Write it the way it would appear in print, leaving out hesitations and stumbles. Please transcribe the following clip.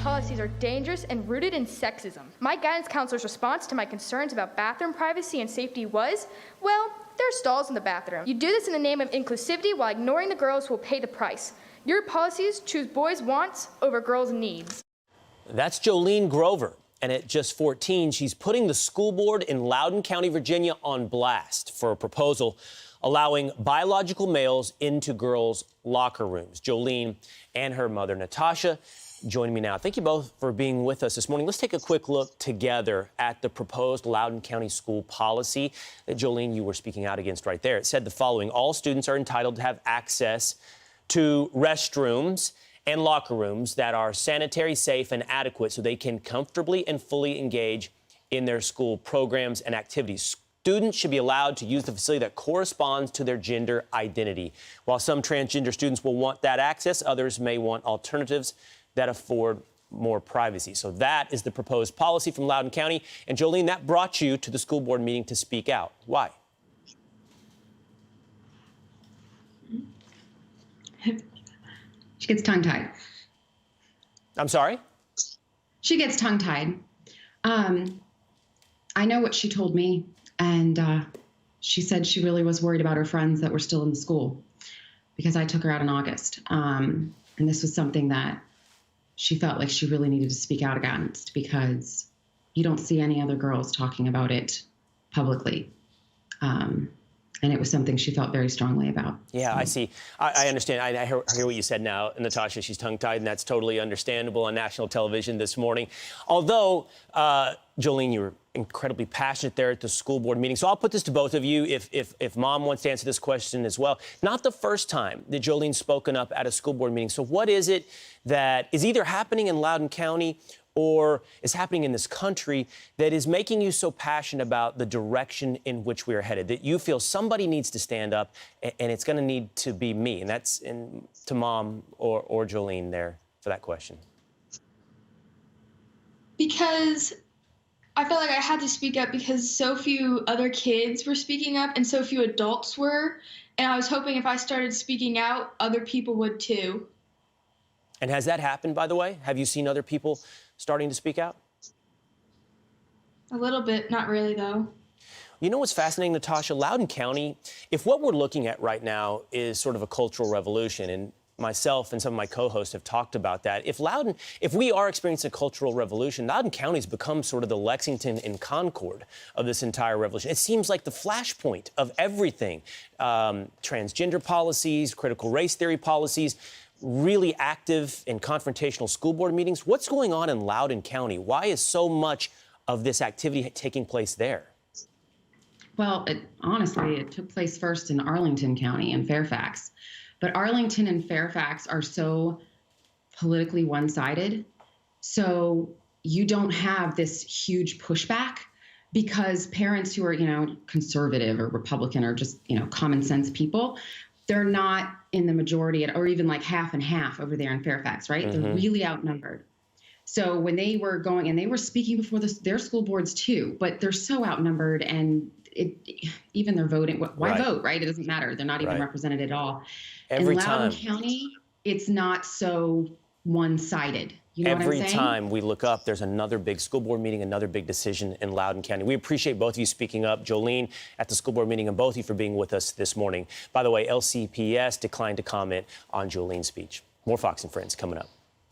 policies are dangerous and rooted in sexism. My guidance counselor's response to my concerns about bathroom privacy and safety was, well, there are stalls in the bathroom. You do this in the name of inclusivity while ignoring the girls who will pay the price. Your policies choose boys' wants over girls' needs. That's Jolene Grover. And at just 14, she's putting the school board in Loudoun County, Virginia on blast for a proposal allowing biological males into girls' locker rooms. Jolene and her mother, Natasha, joining me now. Thank you both for being with us this morning. Let's take a quick look together at the proposed Loudoun County school policy that, Jolene, you were speaking out against right there. It said the following: all students are entitled to have access to restrooms and locker rooms that are sanitary, safe, and adequate so they can comfortably and fully engage in their school programs and activities. Students should be allowed to use the facility that corresponds to their gender identity. While some transgender students will want that access, others may want alternatives that afford more privacy. So that is the proposed policy from Loudoun County. And Jolene, that brought you to the school board meeting to speak out. Why? She gets tongue-tied. I'm sorry? She gets tongue-tied. I know what she told me, and she said she really was worried about her friends that were still in the school because I took her out in August. And this was something that she felt like she really needed to speak out against because you don't see any other girls talking about it publicly. And it was something she felt very strongly about. Yeah, so. I see. I understand. I hear what you said now, Natasha. She's tongue-tied, and that's totally understandable on national television this morning. Although, Jolene, you were incredibly passionate there at the school board meeting. So I'll put this to both of you if Mom wants to answer this question as well. Not the first time that Jolene's spoken up at a school board meeting. So what is it that is either happening in Loudoun County or is happening in this country that is making you so passionate about the direction in which we are headed, that you feel somebody needs to stand up and it's going to need to be me? And that's to Mom or Jolene there for that question. Because I felt like I had to speak up because so few other kids were speaking up and so few adults were. And I was hoping if I started speaking out, other people would too. And has that happened, by the way? Have you seen other people starting to speak out? A little bit, not really, though. You know what's fascinating, Natasha? Loudoun County, if what we're looking at right now is sort of a cultural revolution, and myself and some of my co-hosts have talked about that, if we are experiencing a cultural revolution, Loudoun County's become sort of the Lexington and Concord of this entire revolution. It seems like the flashpoint of everything. Transgender policies, critical race theory policies, really active and confrontational school board meetings. What's going on in Loudoun County? Why is so much of this activity taking place there? Well, honestly, it took place first in Arlington County and Fairfax. But Arlington and Fairfax are so politically one-sided. So you don't have this huge pushback because parents who are, conservative or Republican or just, common sense people, they're not in the majority or even like half and half over there in Fairfax, right? Mm-hmm. They're really outnumbered. So when they were going, and they were speaking before their school boards too, but they're so outnumbered and even their voting, why vote, right? It doesn't matter. They're not even represented at all. In Loudoun County, it's not so one-sided. You know what I'm saying? Every time we look up, there's another big school board meeting, another big decision in Loudoun County. We appreciate both of you speaking up. Jolene at the school board meeting, and both of you for being with us this morning. By the way, LCPS declined to comment on Jolene's speech. More Fox and Friends coming up.